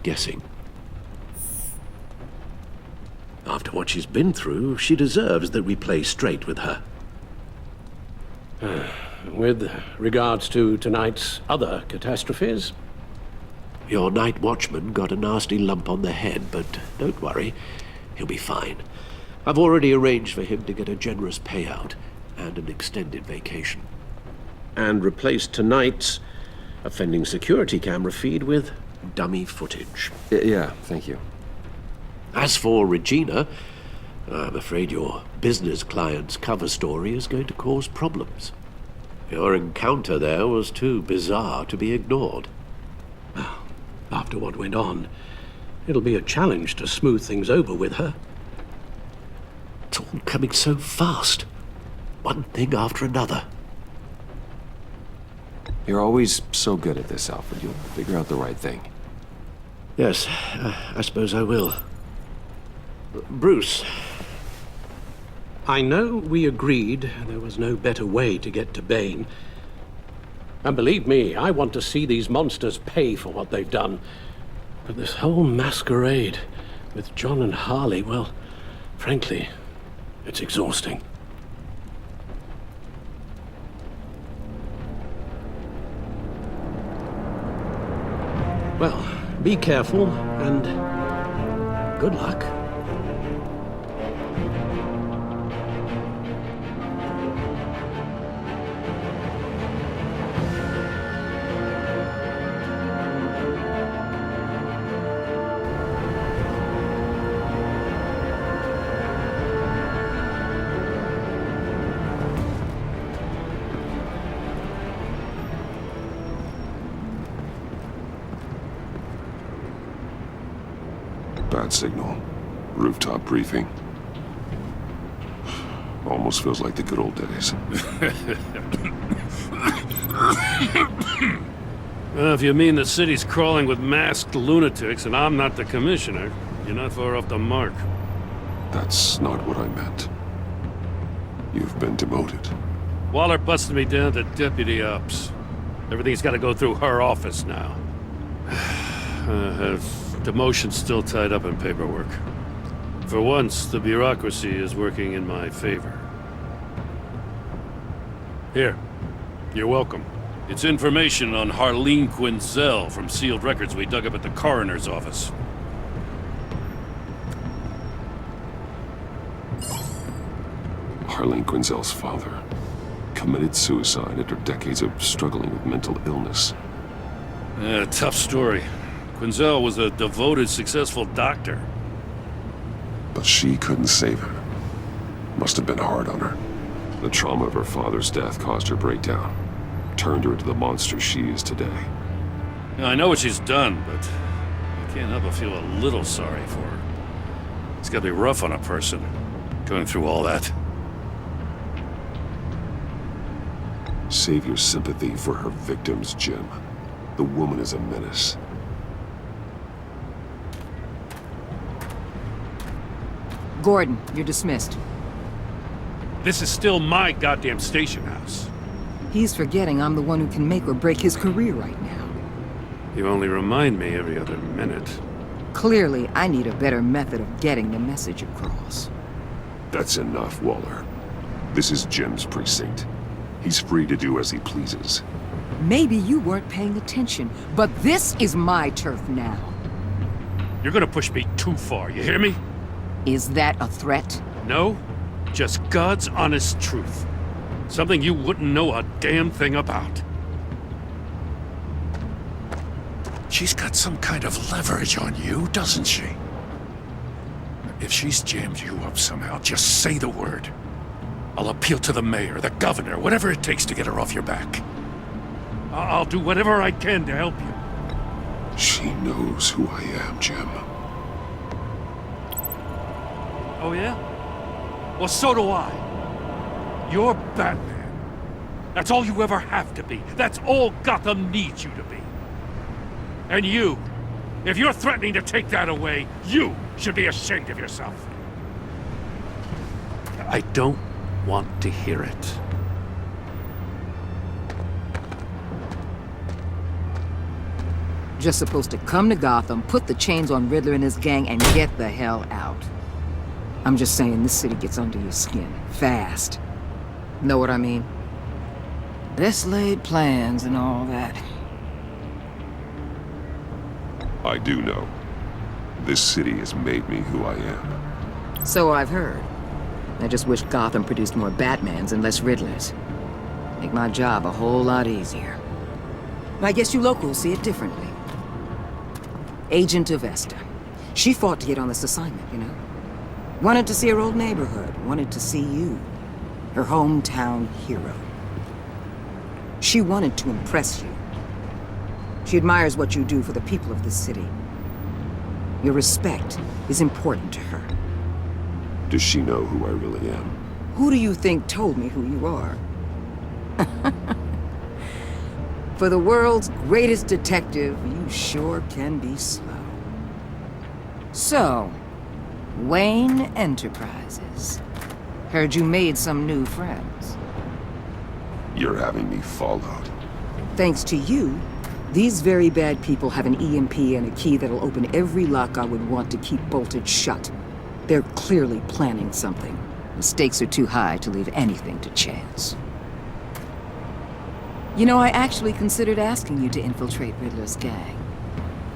guessing. After what she's been through, she deserves that we play straight with her. With regards to tonight's other catastrophes? Your night watchman got a nasty lump on the head, but don't worry, he'll be fine. I've already arranged for him to get a generous payout and an extended vacation. And replaced tonight's offending security camera feed with dummy footage. Yeah, thank you. As for Regina, I'm afraid your business client's cover story is going to cause problems. Your encounter there was too bizarre to be ignored. Well, after what went on, it'll be a challenge to smooth things over with her. It's all coming so fast. One thing after another. You're always so good at this, Alfred. You'll figure out the right thing. Yes, I suppose I will. Bruce. I know we agreed there was no better way to get to Bane. And believe me, I want to see these monsters pay for what they've done. But this whole masquerade with John and Harley, well, frankly, it's exhausting. Well, be careful and good luck. Bad signal. Rooftop briefing. Almost feels like the good old days. Well, if you mean the city's crawling with masked lunatics and I'm not the commissioner, you're not far off the mark. That's not what I meant. You've been demoted. Waller busted me down to deputy ops. Everything's got to go through her office now. Demotion's still tied up in paperwork. For once, the bureaucracy is working in my favor. Here, you're welcome. It's information on Harleen Quinzel from sealed records we dug up at the coroner's office. Harleen Quinzel's father committed suicide after decades of struggling with mental illness. Tough story. Quinzel was a devoted, successful doctor. But she couldn't save him. Must have been hard on her. The trauma of her father's death caused her breakdown. Turned her into the monster she is today. Now, I know what she's done, but I can't help but feel a little sorry for her. It's gotta be rough on a person, going through all that. Save your sympathy for her victims, Jim. The woman is a menace. Gordon, you're dismissed. This is still my goddamn station house. He's forgetting I'm the one who can make or break his career right now. You only remind me every other minute. Clearly, I need a better method of getting the message across. That's enough, Waller. This is Jim's precinct. He's free to do as he pleases. Maybe you weren't paying attention, but this is my turf now. You're gonna push me too far, you hear me? Is that a threat? No, just God's honest truth. Something you wouldn't know a damn thing about. She's got some kind of leverage on you, doesn't she? If she's jammed you up somehow, just say the word. I'll appeal to the mayor, the governor, whatever it takes to get her off your back. I'll do whatever I can to help you. She knows who I am, Jim. Oh yeah? Well, so do I. You're Batman. That's all you ever have to be. That's all Gotham needs you to be. And you, if you're threatening to take that away, you should be ashamed of yourself. I don't want to hear it. Just supposed to come to Gotham, put the chains on Riddler and his gang, and get the hell out. I'm just saying, this city gets under your skin. Fast. Know what I mean? Best laid plans and all that. I do know. This city has made me who I am. So I've heard. I just wish Gotham produced more Batmans and less Riddlers. Make my job a whole lot easier. I guess you locals see it differently. Agent Avesta. She fought to get on this assignment, you know? Wanted to see her old neighborhood. Wanted to see you. Her hometown hero. She wanted to impress you. She admires what you do for the people of this city. Your respect is important to her. Does she know who I really am? Who do you think told me who you are? For the world's greatest detective, you sure can be slow. So, Wayne Enterprises. Heard you made some new friends. You're having me followed. Thanks to you, these very bad people have an EMP and a key that'll open every lock I would want to keep bolted shut. They're clearly planning something. The stakes are too high to leave anything to chance. You know, I actually considered asking you to infiltrate Riddler's gang.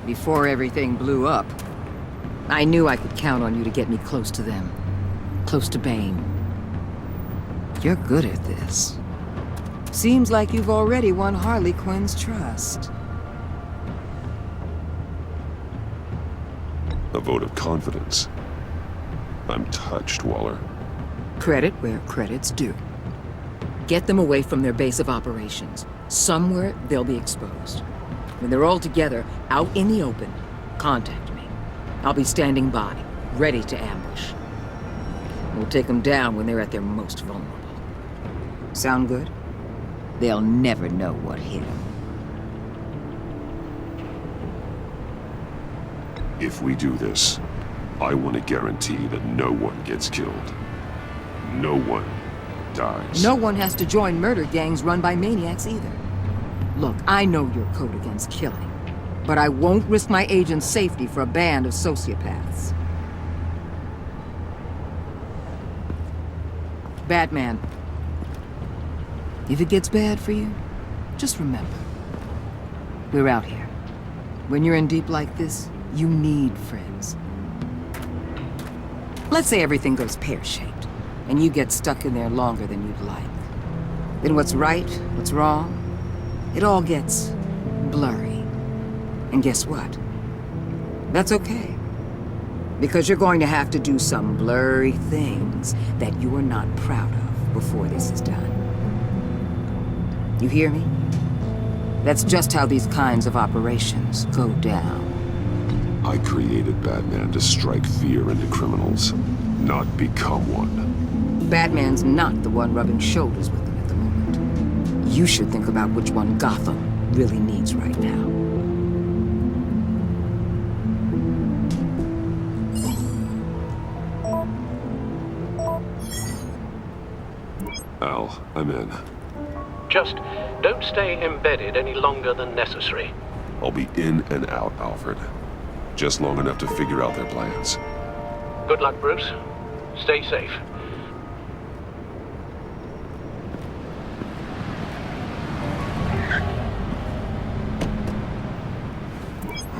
Before everything blew up, I knew I could count on you to get me close to them. Close to Bane. You're good at this. Seems like you've already won Harley Quinn's trust. A vote of confidence. I'm touched, Waller. Credit where credit's due. Get them away from their base of operations. Somewhere they'll be exposed. When they're all together, out in the open, contact me. I'll be standing by, ready to ambush. We'll take them down when they're at their most vulnerable. Sound good? They'll never know what hit them. If we do this, I want to guarantee that no one gets killed. No one dies. No one has to join murder gangs run by maniacs either. Look, I know your code against killing, but I won't risk my agent's safety for a band of sociopaths. Batman. If it gets bad for you, just remember, we're out here. When you're in deep like this, you need friends. Let's say everything goes pear-shaped, and you get stuck in there longer than you'd like. Then what's right, what's wrong, it all gets blurry. And guess what? That's okay. Because you're going to have to do some blurry things that you are not proud of before this is done. You hear me? That's just how these kinds of operations go down. I created Batman to strike fear into criminals, not become one. Batman's not the one rubbing shoulders with them at the moment. You should think about which one Gotham really needs right now. Al, I'm in. Just don't stay embedded any longer than necessary. I'll be in and out, Alfred. Just long enough to figure out their plans. Good luck, Bruce. Stay safe.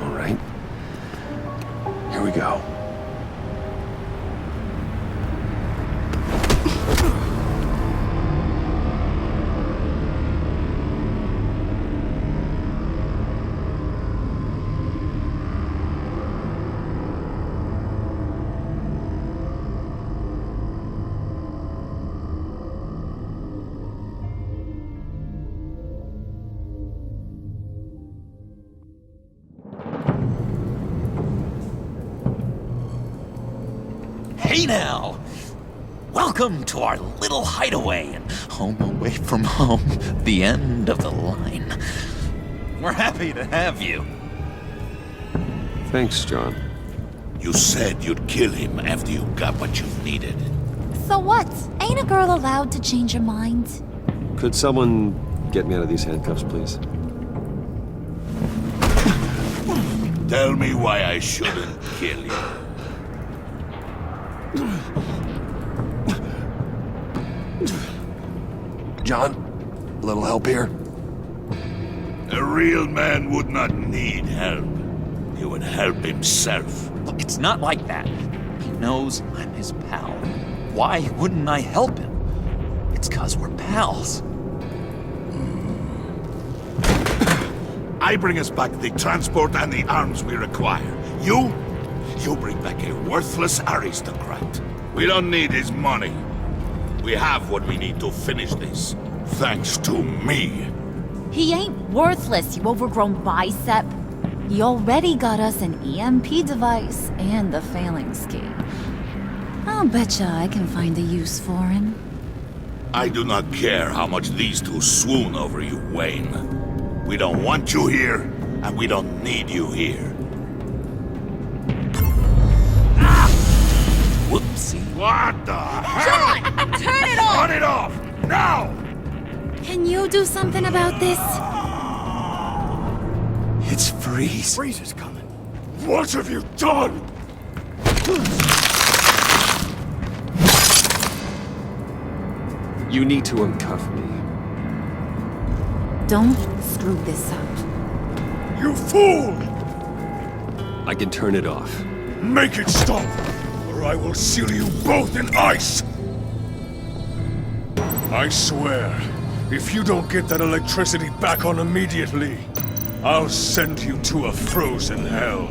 All right. Here we go. Hey now! Welcome to our little hideaway and home away from home, the end of the line. We're happy to have you. Thanks, John. You said you'd kill him after you got what you needed. So what? Ain't a girl allowed to change her mind? Could someone get me out of these handcuffs, please? Tell me why I shouldn't kill you. John, a little help here? A real man would not need help. He would help himself. Look, it's not like that. He knows I'm his pal. Why wouldn't I help him? It's 'cause we're pals. I bring us back the transport and the arms we require. You bring back a worthless aristocrat. We don't need his money. We have what we need to finish this. Thanks to me. He ain't worthless, you overgrown bicep. He already got us an EMP device and the phalanx key. I'll betcha I can find a use for him. I do not care how much these two swoon over you, Wayne. We don't want you here, and we don't need you here. Ah! Whoopsie. What the hell? John! Turn it off! Turn it off! Now! Can you do something about this? It's Freeze. Freeze is coming. What have you done? You need to uncuff me. Don't screw this up. You fool! I can turn it off. Make it stop, or I will seal you both in ice! I swear, if you don't get that electricity back on immediately, I'll send you to a frozen hell.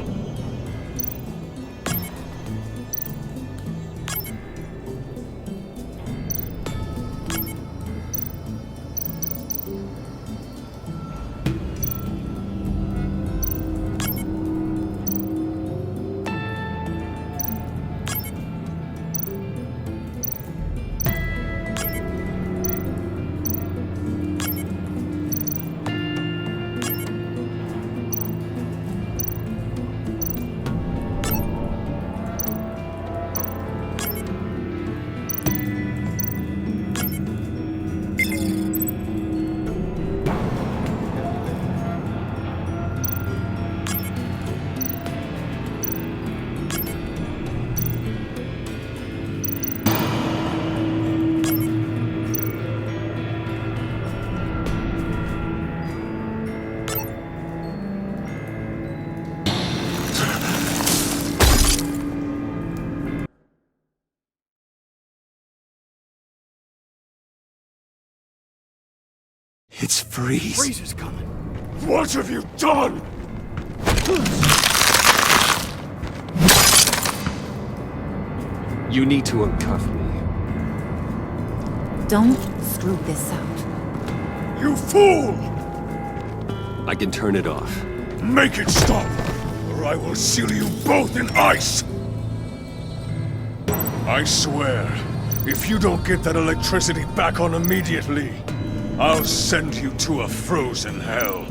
It's Freeze. Freeze is coming. What have you done? You need to uncuff me. Don't screw this up. You fool! I can turn it off. Make it stop, or I will seal you both in ice! I swear, if you don't get that electricity back on immediately, I'll send you to a frozen hell.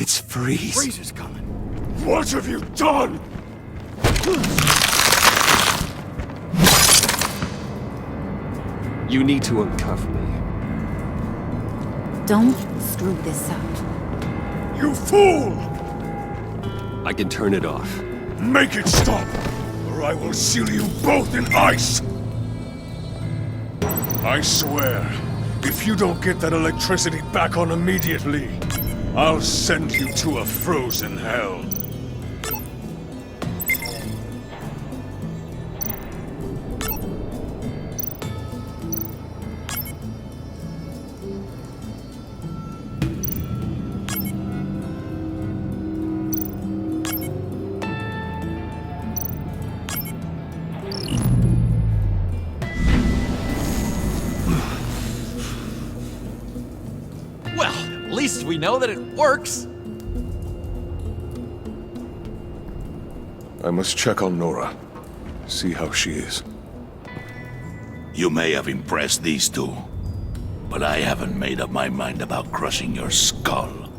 It's Freeze. Freeze is coming. What have you done? You need to uncuff me. Don't screw this up. You fool! I can turn it off. Make it stop, or I will seal you both in ice! I swear, if you don't get that electricity back on immediately, I'll send you to a frozen hell. Well, at least we know that it works. I must check on Nora. See how she is. You may have impressed these two, but I haven't made up my mind about crushing your skull.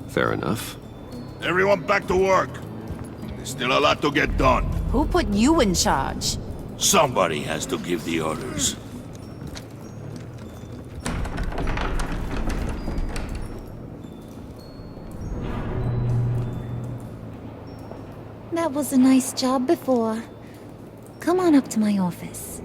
Fair enough. Everyone back to work. There's still a lot to get done. Who put you in charge? Somebody has to give the orders. That was a nice job before. Come on up to my office.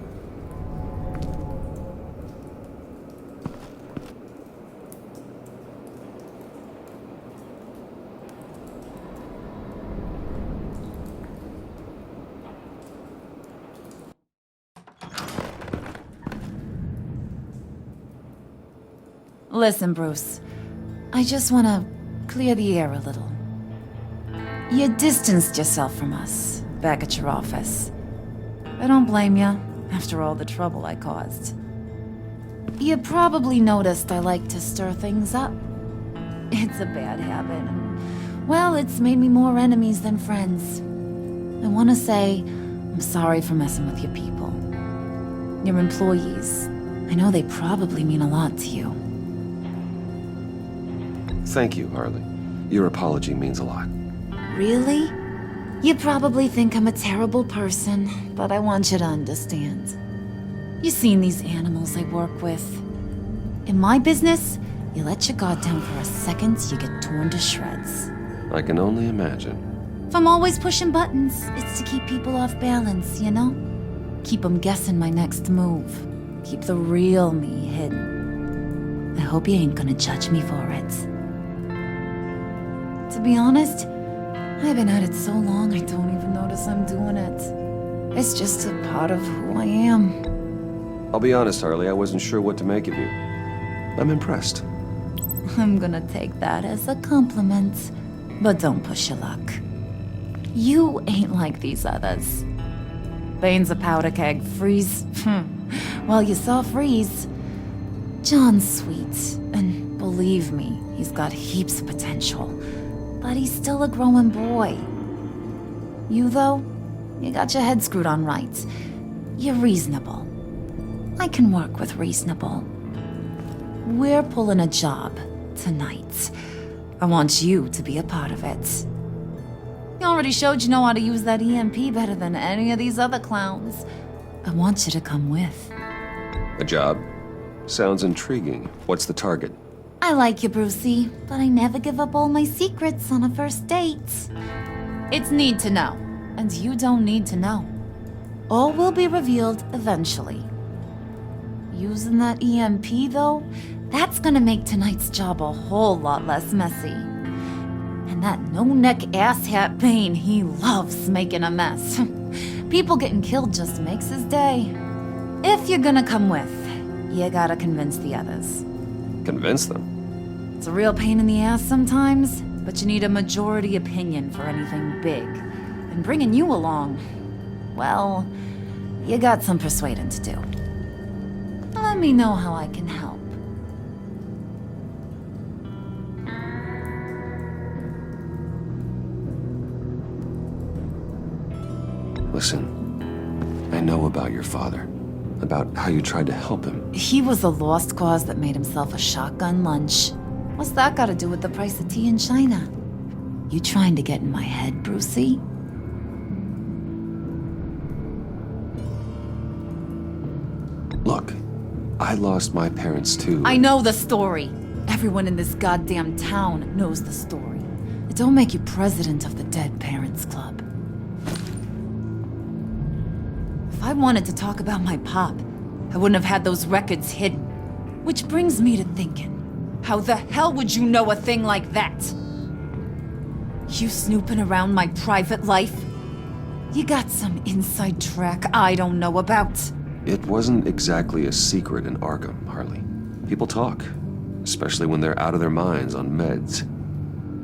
Listen, Bruce. I just want to clear the air a little. You distanced yourself from us, back at your office. I don't blame you, after all the trouble I caused. You probably noticed I like to stir things up. It's a bad habit, and, well, it's made me more enemies than friends. I want to say, I'm sorry for messing with your people. Your employees. I know they probably mean a lot to you. Thank you, Harley. Your apology means a lot. Really? You probably think I'm a terrible person, but I want you to understand. You've seen these animals I work with. In my business, you let your guard down for a second, you get torn to shreds. I can only imagine. If I'm always pushing buttons, it's to keep people off balance, you know? Keep them guessing my next move. Keep the real me hidden. I hope you ain't gonna judge me for it. To be honest, I've been at it so long I don't even notice I'm doing it. It's just a part of who I am. I'll be honest, Harley, I wasn't sure what to make of you. I'm impressed. I'm gonna take that as a compliment. But don't push your luck. You ain't like these others. Bane's a powder keg. Freeze. Well, you saw Freeze. John's sweet, and believe me, he's got heaps of potential. But he's still a growing boy. You, though, you got your head screwed on right. You're reasonable. I can work with reasonable. We're pulling a job tonight. I want you to be a part of it. You already showed you know how to use that EMP better than any of these other clowns. I want you to come with. A job? Sounds intriguing. What's the target? I like you, Brucey, but I never give up all my secrets on a first date. It's need to know, and you don't need to know. All will be revealed eventually. Using that EMP, though, that's gonna make tonight's job a whole lot less messy. And that no-neck asshat Bane, he loves making a mess. People getting killed just makes his day. If you're gonna come with, you gotta convince the others. Convince them? It's a real pain in the ass sometimes, but you need a majority opinion for anything big. And bringing you along, well, you got some persuading to do. Let me know how I can help. Listen, I know about your father. About how you tried to help him. He was a lost cause that made himself a shotgun lunch. What's that got to do with the price of tea in China? You trying to get in my head, Brucey? Look, I lost my parents too. I know the story. Everyone in this goddamn town knows the story. It don't make you president of the Dead Parents Club. If I wanted to talk about my pop, I wouldn't have had those records hidden. Which brings me to thinking, how the hell would you know a thing like that? You snooping around my private life? You got some inside track I don't know about. It wasn't exactly a secret in Arkham, Harley. People talk, especially when they're out of their minds on meds.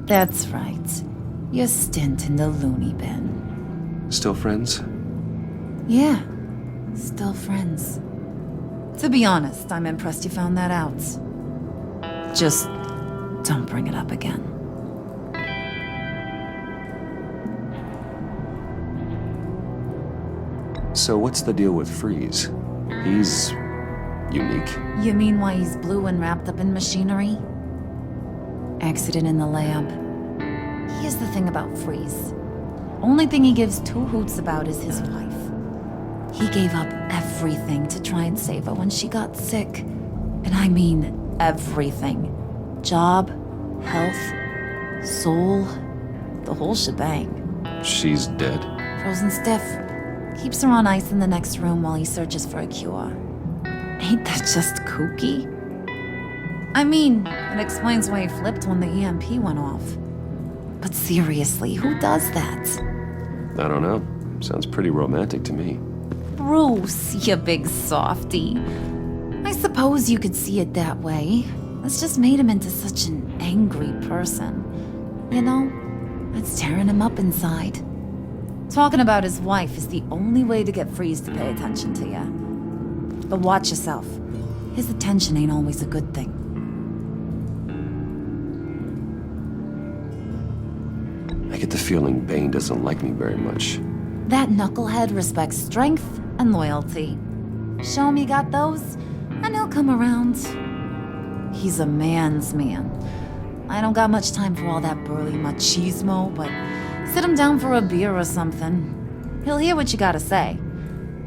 That's right. Your stint in the loony bin. Still friends? Yeah, still friends. To be honest, I'm impressed you found that out. Just don't bring it up again. So what's the deal with Freeze? He's unique. You mean why he's blue and wrapped up in machinery? Accident in the lab. Here's the thing about Freeze. Only thing he gives two hoots about is his wife. He gave up everything to try and save her when she got sick. And I mean everything. Job, health, soul, the whole shebang. She's dead? Frozen stiff. Keeps her on ice in the next room while he searches for a cure. Ain't that just kooky? I mean, it explains why he flipped when the EMP went off. But seriously, who does that? I don't know. Sounds pretty romantic to me. Bruce, you big softy. I suppose you could see it that way. It's just made him into such an angry person. You know, it's tearing him up inside. Talking about his wife is the only way to get Freeze to pay attention to you. But watch yourself. His attention ain't always a good thing. I get the feeling Bane doesn't like me very much. That knucklehead respects strength and loyalty. Show him you got those, and he'll come around. He's a man's man. I don't got much time for all that burly machismo, but sit him down for a beer or something. He'll hear what you gotta say.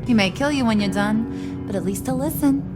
He may kill you when you're done, but at least he'll listen.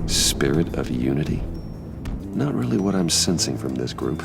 Spirit of unity? Not really what I'm sensing from this group.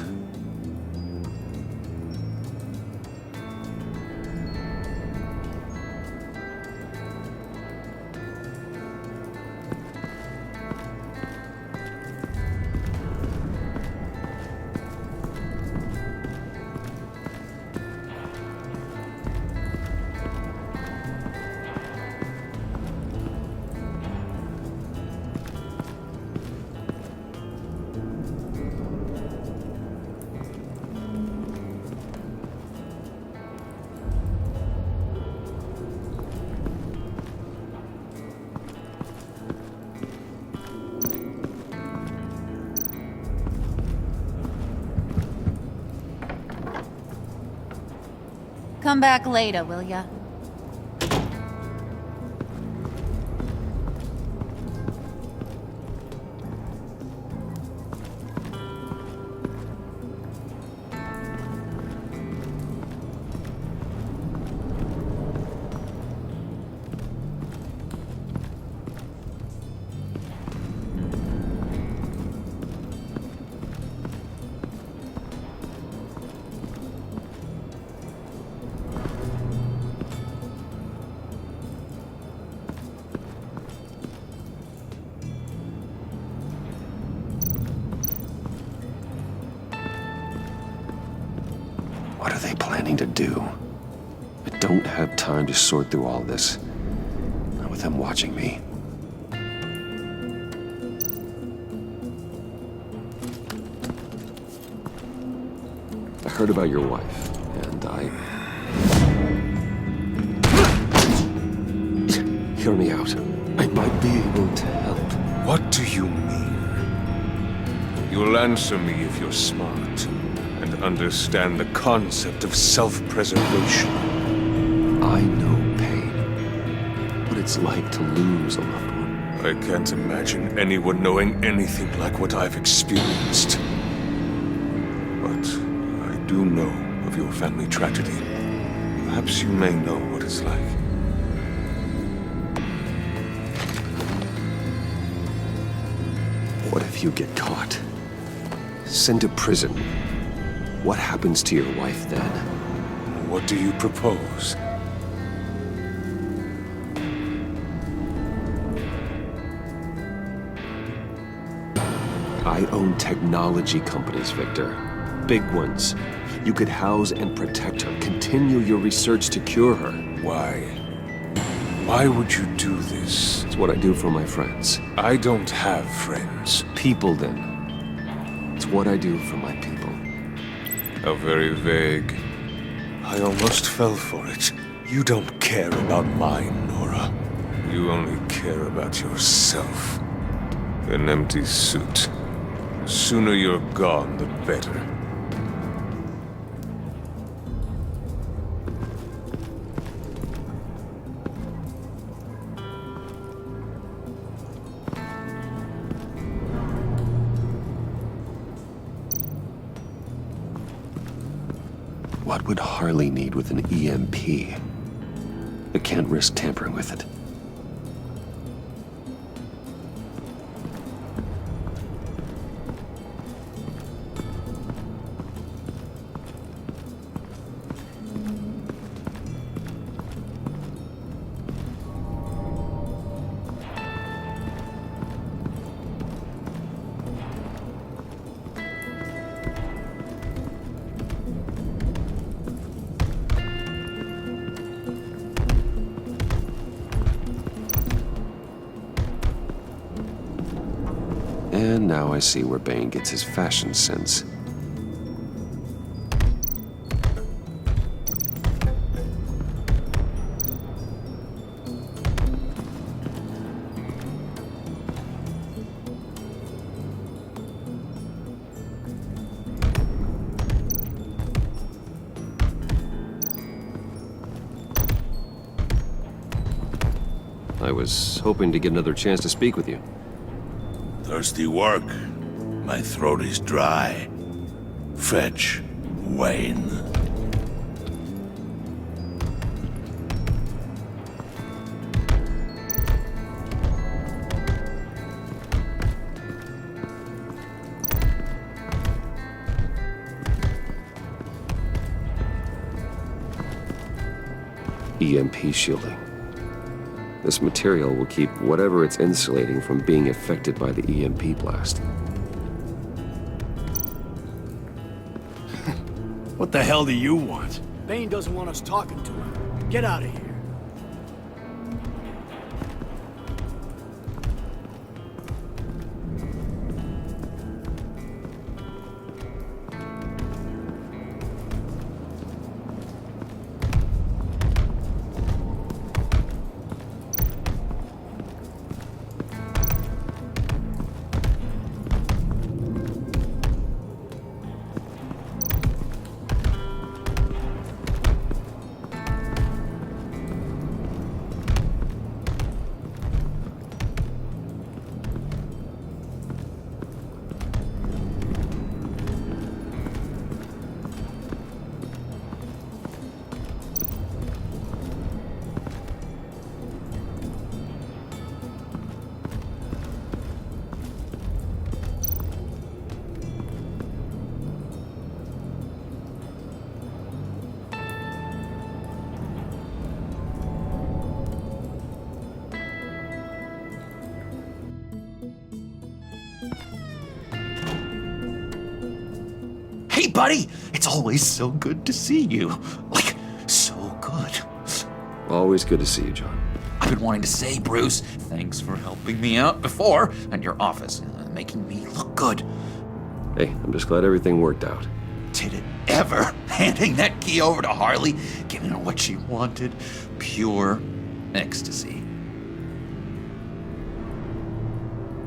Come back later, will ya? What are they planning to do? I don't have time to sort through all this. Not with them watching me. I heard about your wife, and Hear me out. I might be able to help. What do you mean? You'll answer me if you're smart and understand the concept of self-preservation. I know pain. What it's like to lose a loved one. I can't imagine anyone knowing anything like what I've experienced. But I do know of your family tragedy. Perhaps you may know what it's like. What if you get caught? Sent to prison? What happens to your wife then? What do you propose? I own technology companies, Victor. Big ones. You could house and protect her. Continue your research to cure her. Why? Why would you do this? It's what I do for my friends. I don't have friends. People, then. It's what I do for my people. How very vague. I almost fell for it. You don't care about mine, Nora. You only care about yourself. An empty suit. The sooner you're gone, the better. What would Harley need with an EMP? I can't risk tampering with it. And now I see where Bane gets his fashion sense. I was hoping to get another chance to speak with you. Thirsty work. My throat is dry. Fetch Wayne. EMP shielding. This material will keep whatever it's insulating from being affected by the EMP blast. What the hell do you want? Bane doesn't want us talking to him. Get out of here. buddy. It's always so good to see you. Like, so good. Always good to see you, John. I've been wanting to say, Bruce, thanks for helping me out before at your office, making me look good. Hey, I'm just glad everything worked out. Did it ever? Handing that key over to Harley, giving her what she wanted. Pure ecstasy.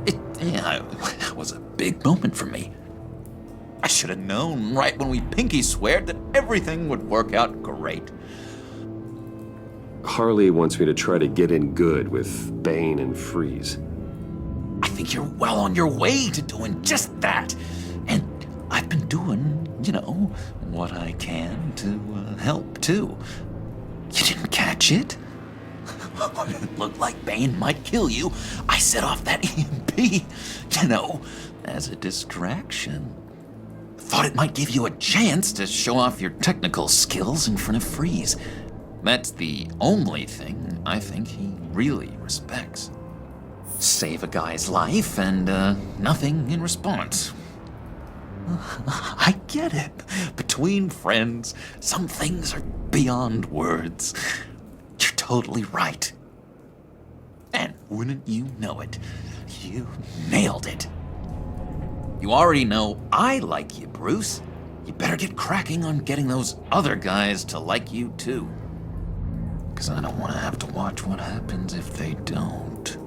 It was a big moment for me. I should have known right when we pinky sweared that everything would work out great. Harley wants me to try to get in good with Bane and Freeze. I think you're well on your way to doing just that. And I've been doing, what I can to help, too. You didn't catch it? When it looked like Bane might kill you, I set off that EMP, as a distraction. Thought it might give you a chance to show off your technical skills in front of Freeze. That's the only thing I think he really respects. Save a guy's life and nothing in response. I get it. Between friends, some things are beyond words. You're totally right. And wouldn't you know it, you nailed it. You already know I like you, Bruce. You better get cracking on getting those other guys to like you too. 'Cause I don't want to have to watch what happens if they don't.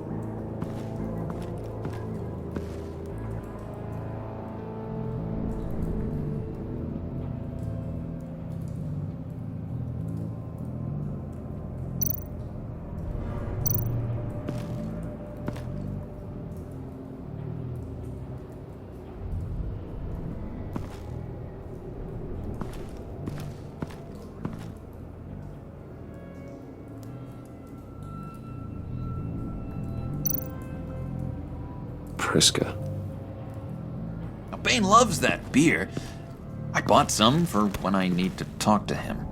Priska. Now, Bane loves that beer. I bought some for when I need to talk to him.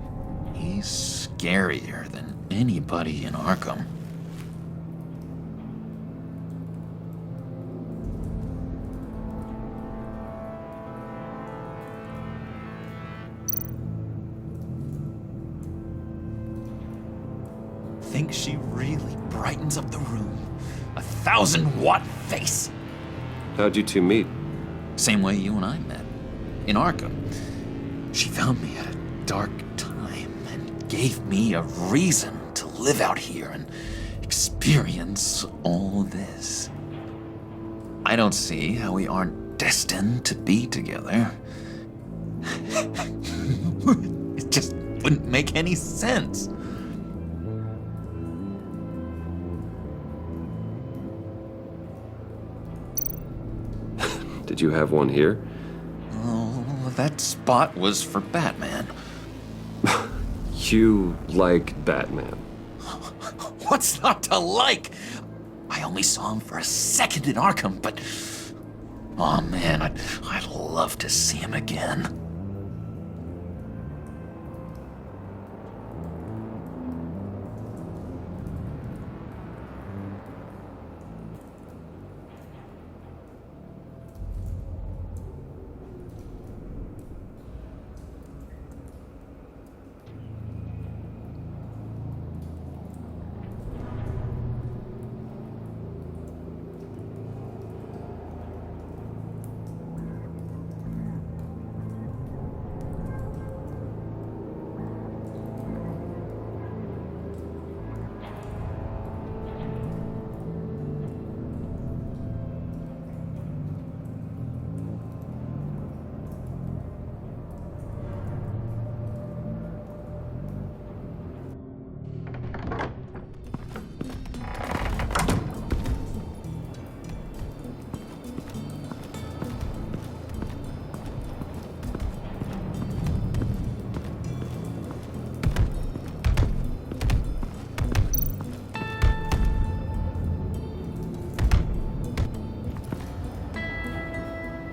He's scarier than anybody in Arkham. Think she really brightens up the room. 1,000-watt face. How'd you two meet? Same way you and I met. In Arkham. She found me at a dark time and gave me a reason to live out here and experience all this. I don't see how we aren't destined to be together. It just wouldn't make any sense. Did you have one here? Oh, that spot was for Batman. You like Batman? What's not to like? I only saw him for a second in Arkham, but... oh man, I'd love to see him again.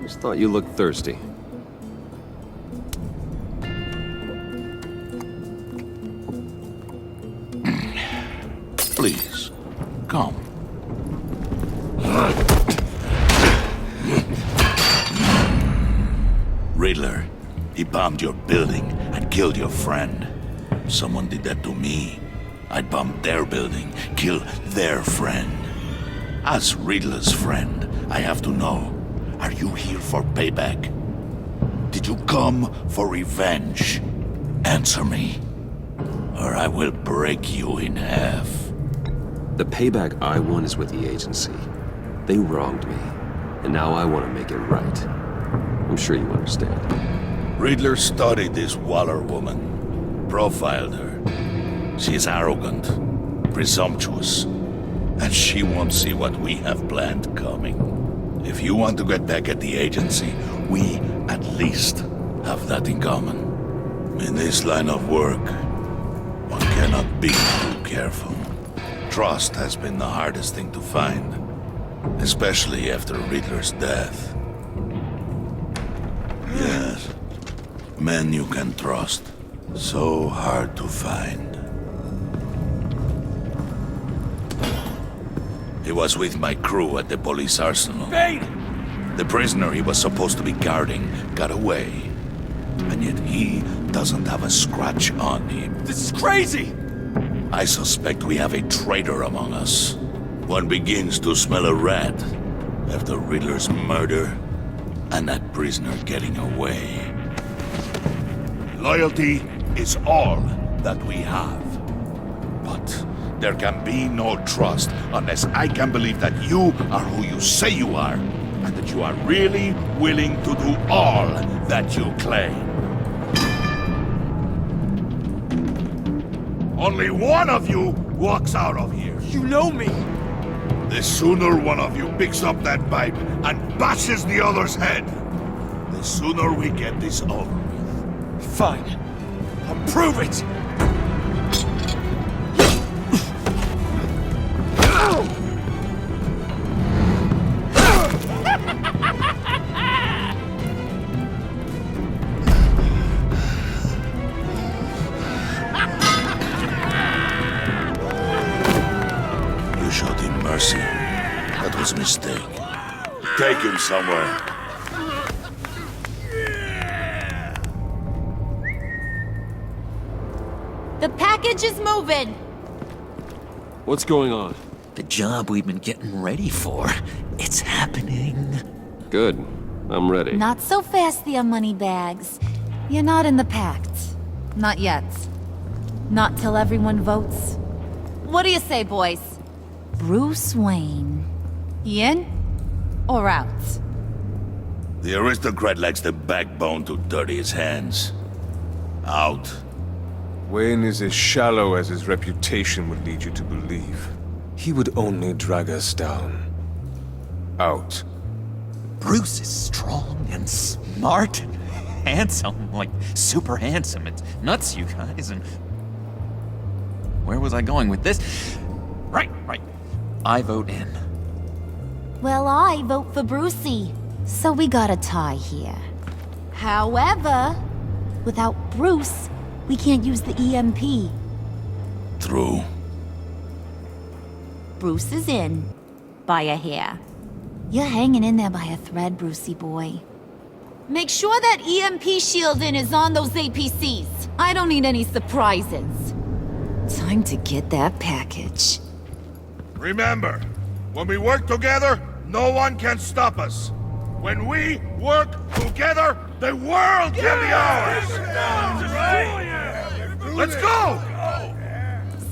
Just thought you looked thirsty. Please, come. Riddler, He bombed your building and killed your friend. If someone did that to me, I'd bomb their building, kill their friend. As Riddler's friend, I have to know, are you here for payback? Did you come for revenge? Answer me, or I will break you in half. The payback I want is with the agency. They wronged me, and now I want to make it right. I'm sure you understand. Riddler studied this Waller woman, profiled her. She is arrogant, presumptuous, and she won't see what we have planned coming. If you want to get back at the agency, we at least have that in common. In this line of work, one cannot be too careful. Trust has been the hardest thing to find, especially after Riddler's death. Yes, men you can trust. So hard to find. He was with my crew at the police arsenal. Bane! The prisoner he was supposed to be guarding got away. And yet he doesn't have a scratch on him. This is crazy! I suspect we have a traitor among us. One begins to smell a rat after Riddler's murder and that prisoner getting away. Loyalty is all that we have. But there can be no trust unless I can believe that you are who you say you are, and that you are really willing to do all that you claim. Only one of you walks out of here. You know me! The sooner one of you picks up that pipe and bashes the other's head, the sooner we get this over with. Fine. I'll prove it! You showed him mercy. That was a mistake. Take him somewhere. The package is moving. What's going on? The job we've been getting ready for. It's happening. Good. I'm ready. Not so fast, the money bags. You're not in the pact. Not yet. Not till everyone votes. What do you say, boys? Bruce Wayne. In or out? The aristocrat lacks the backbone to dirty his hands. Out. Wayne is as shallow as his reputation would lead you to believe. He would only drag us down. Out. Bruce is strong and smart and handsome, like super handsome. It's nuts, you guys, and... Where was I going with this? Right. I vote in. Well, I vote for Brucey. So we got a tie here. However, without Bruce, we can't use the EMP. True. Bruce is in. By a hair. You're hanging in there by a thread, Brucey boy. Make sure that EMP shielding is on those APCs. I don't need any surprises. Time to get that package. Remember, when we work together, no one can stop us. When we work together, the world can be ours! Let's go!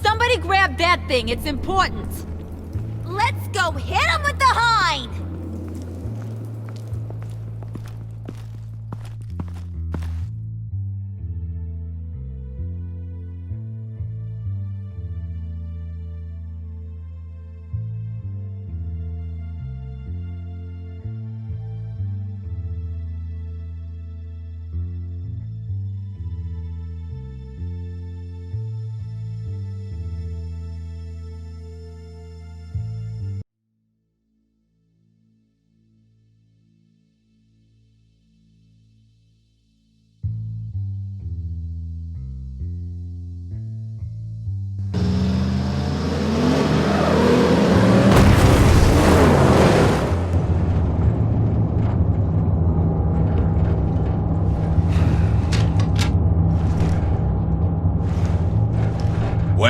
Somebody grab that thing, it's important. Let's go hit him with the hind!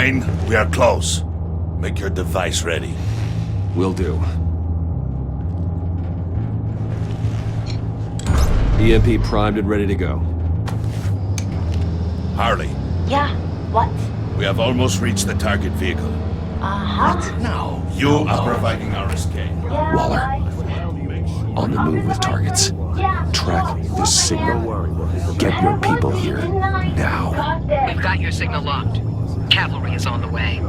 Wayne, we are close. Make your device ready. Will do. EMP primed and ready to go. Harley, Yeah, what? we have almost reached the target vehicle. Uh-huh. Now, you are providing our escape. Yeah, Waller. right. On the move with targets. Yeah. Track this signal. Get your people here now. Got there. We've got your signal locked. Cavalry is on the way.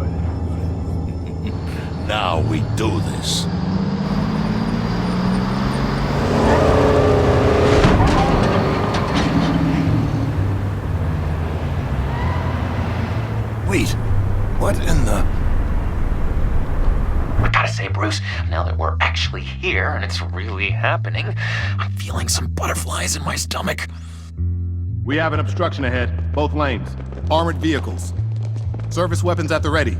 Now we do this. Wait, what in the... I gotta say, Bruce, now that we're actually here and it's really happening, I'm feeling some butterflies in my stomach. We have an obstruction ahead, both lanes. Armored vehicles. Service weapons at the ready.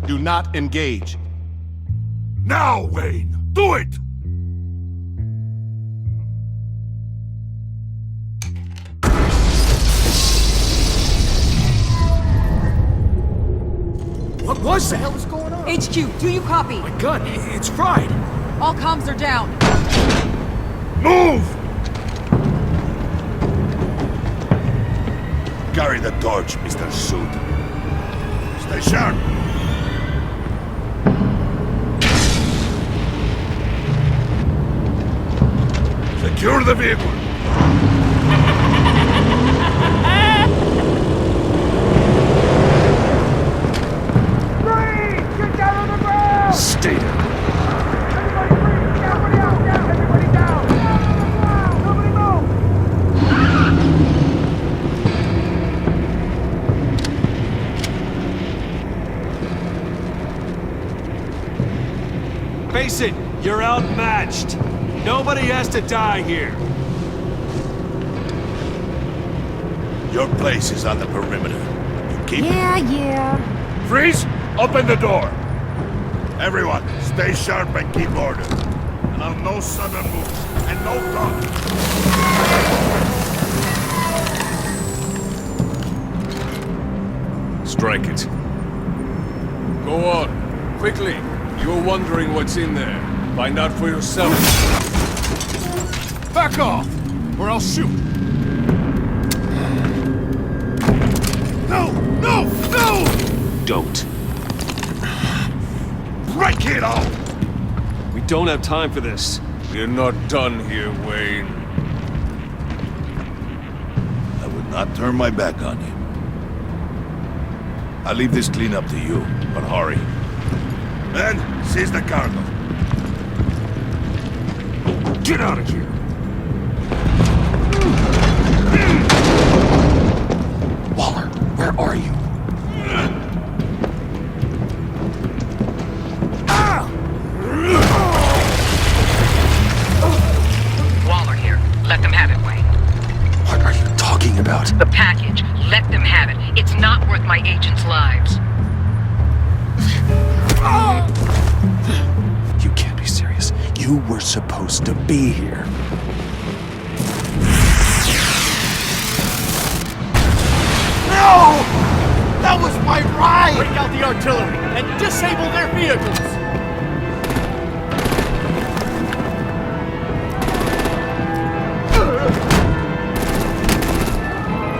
Do not engage. Now, Wayne! Do it! What was that? What the hell is going on? HQ, do you copy? My gun, it's fried. All comms are down. Move! Carry the torch, Mr. Suit. Stay sharp. Secure the vehicle. Stay down. Face it, you're outmatched. Nobody has to die here. Your place is on the perimeter. You keep Yeah. Freeze! Open the door! Everyone, stay sharp and keep order. Allow no sudden moves, and no talk. Strike it. Go on, quickly. You're wondering what's in there. Find out for yourself. Back off, or I'll shoot. No! No! No! Don't. Break it off! We don't have time for this. We're not done here, Wayne. I would not turn my back on you. I'll leave this clean up to you, but hurry. Men, seize the cargo. Get out of here! Waller, where are you? Waller here. Let them have it, Wayne. What are you talking about? The package. Let them have it. It's not worth my agents' lives. You can't be serious. You were supposed to be here. No! That was my ride! Break out the artillery and disable their vehicles!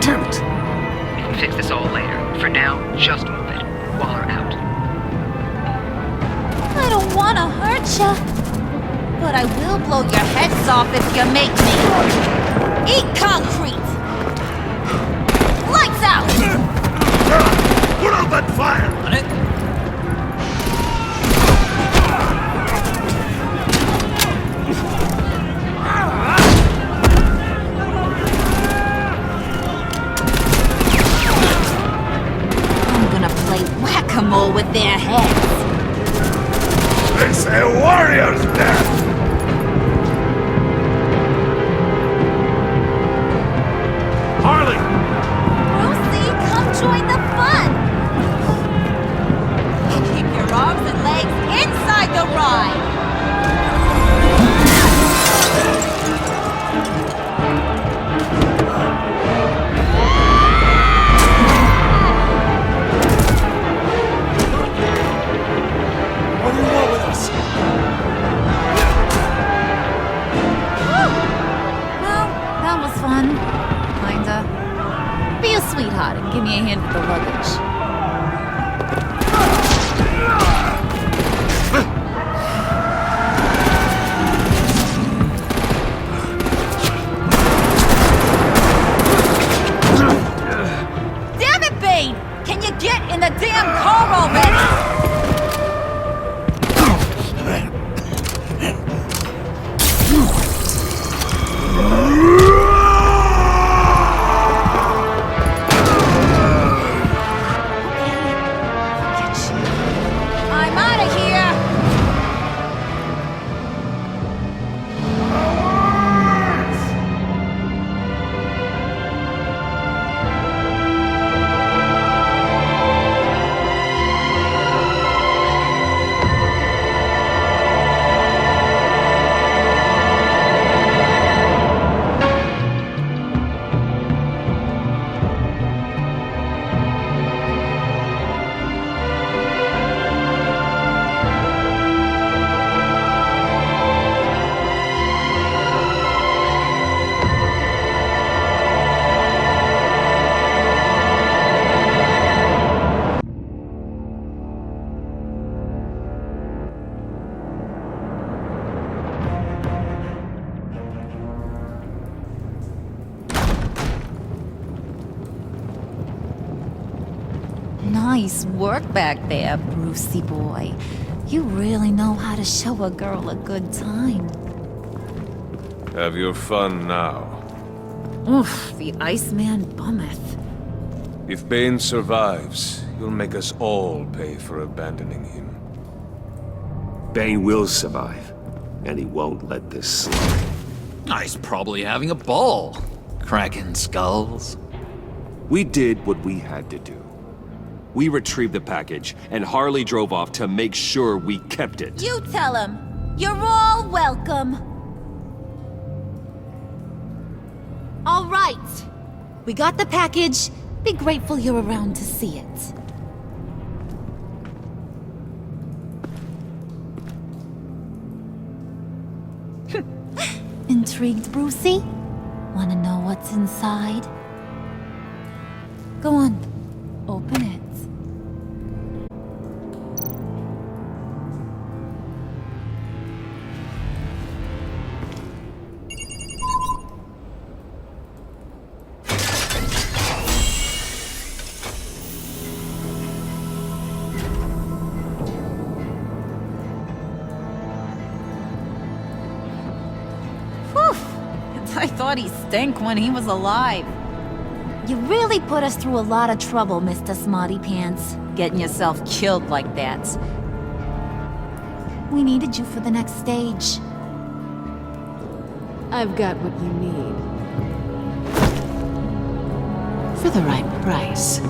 Damn it! We can fix this all later. For now, just move it. Waller out. I don't want to hurt ya, but I will blow your heads off if you make me. Eat concrete! Lights out! Put out that fire! On it? I'm gonna play whack-a-mole with their heads. It's a warrior's death! Harley! Lucy, come join the fun! Keep your arms and legs inside the ride! fun? Kinda. Be a sweetheart and give me a hand with the luggage. Damn it, Bane! Can you get in the damn car already? I'm out of here! Nice work back there, Brucey boy. You really know how to show a girl a good time. Have your fun now. Oof, the Iceman bummeth. If Bane survives, you'll make us all pay for abandoning him. Bane will survive, and he won't let this slide. He's probably having a ball. Cracking skulls. We did what we had to do. We retrieved the package, and Harley drove off to make sure we kept it. You tell him. You're all welcome. All right. We got the package. Be grateful you're around to see it. Intrigued, Brucey? Wanna know what's inside? Go on. Open it. I thought he stank when he was alive. You really put us through a lot of trouble, Mr. Smarty Pants, getting yourself killed like that. We needed you for the next stage. I've got what you need. For the right price.